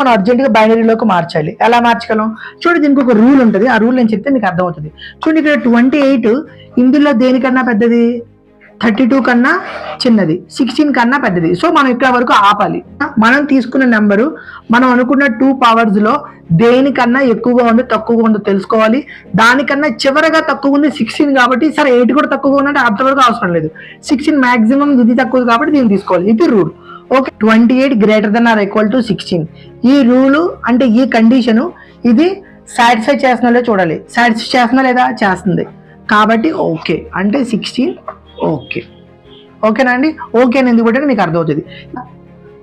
మనం అర్జెంట్గా బైనరీలోకి మార్చాలి. ఎలా మార్చగలం చూడండి, దీనికి ఒక రూల్ ఉంటుంది. ఆ రూల్ నేను చెప్తే మీకు అర్థమవుతుంది. చూడండి, ఇక్కడ 28 ఇందులో దేనికన్నా పెద్దది, 32 కన్నా చిన్నది, 16 కన్నా పెద్దది. సో మనం ఇక్కడ వరకు ఆపాలి. మనం తీసుకున్న నెంబరు మనం అనుకున్న 2 powers లో దేనికన్నా ఎక్కువగా ఉందో తక్కువగా ఉందో తెలుసుకోవాలి. దానికన్నా చివరగా తక్కువ ఉంది 16 కాబట్టి, సరే 8 కూడా తక్కువగా ఉందంటే అంతవరకు అవసరం లేదు. 16 మాక్సిమం ఇది తక్కువ కాబట్టి దీన్ని తీసుకోవాలి. ఇది rule. Okay, 28 greater than or equal to 16. ఈ రూలు అంటే ఈ కండిషను ఇది సాటిస్ఫై చేస్తున్నా చూడాలి. సాటిస్ఫై చేస్తున్నా లేదా, చేస్తుంది కాబట్టి ఓకే అంటే 16 ఓకే. ఓకేనా అండి? ఓకే అని ఎందుకు పెట్టండి మీకు అర్థమవుతుంది.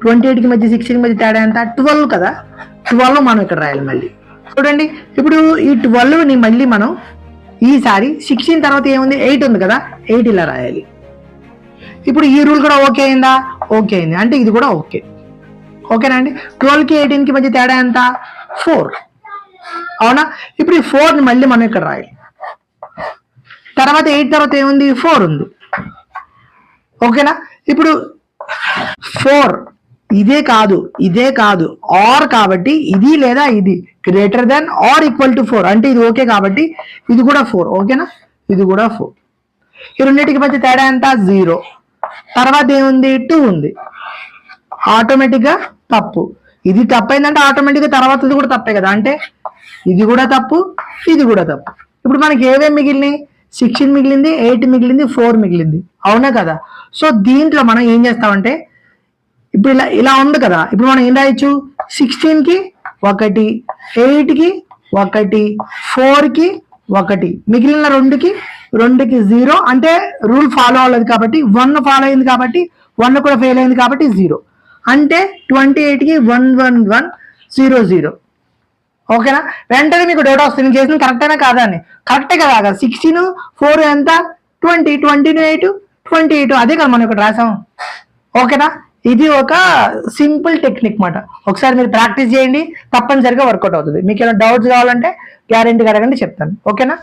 28కి మధ్య 16 మధ్య తేడా ఎంత, 12 కదా. 12 మనం ఇక్కడ రాయాలి. మళ్ళీ చూడండి, ఇప్పుడు ఈ 12ని మళ్ళీ మనం ఈసారి 16 తర్వాత ఏముంది, 8 ఉంది కదా, 8 ఇలా రాయాలి. ఇప్పుడు ఈ రూల్ కూడా ఓకే అయిందా, ఓకే అయింది అంటే ఇది కూడా ఓకే. ఓకేనా అండి? 12కి 18కి మధ్య తేడా ఎంత, 4. అవునా? ఇప్పుడు ఈ 4ని మళ్ళీ మనం ఇక్కడ రాయాలి. తర్వాత 8 తర్వాత ఏముంది, 4 ఉంది. ఓకేనా? ఇప్పుడు 4 ఇదే కాదు ఆర్ కాబట్టి ఇది లేదా ఇది greater than or equal to 4 అంటే ఇది ఓకే కాబట్టి ఇది కూడా 4. ఓకేనా? ఇది కూడా 4. ఈ రెండింటికి మధ్య తేడా ఎంత, 0. తర్వాత ఏముంది, 2 ఉంది. ఆటోమేటిక్గా తప్పు. ఇది తప్పు అయిందంటే ఆటోమేటిక్గా తర్వాత ఇది కూడా తప్పే కదా, అంటే ఇది కూడా తప్పు, ఇది కూడా తప్పు. ఇప్పుడు మనకి ఏమేమి మిగిలినాయి, 16 మిగిలింది, 8 మిగిలింది, 4 మిగిలింది. అవునా కదా? సో దీంట్లో మనం ఏం చేస్తామంటే ఇప్పుడు ఇలా ఉంది కదా, ఇప్పుడు మనం ఏం రాయొచ్చు, 16కి 1, 8కి 1, 4కి 1, మిగిలిన 2కి 0 అంటే రూల్ ఫాలో అవ్వలేదు కాబట్టి 1 ఫాలో అయింది కాబట్టి 1 కూడా ఫెయిల్ అయింది కాబట్టి 0 అంటే 28కి 1 1 1 0 0. ఓకేనా? వెంటనే మీకు డౌట్ వస్తుంది, నేను చేసింది కరెక్టేనా కాదా అని. కరెక్టే కదా, 16 4 ఎంత, 20, 20 8 28 అదే కదా మనం ఇక్కడ రాసాం. ఓకేనా? ఇది ఒక సింపుల్ టెక్నిక్ మాట. ఒకసారి మీరు ప్రాక్టీస్ చేయండి, తప్పనిసరిగా వర్కౌట్ అవుతుంది. మీకు ఏమైనా డౌట్స్ కావాలంటే గ్యారెంటీ అడగండి, చెప్తాను. ఓకేనా?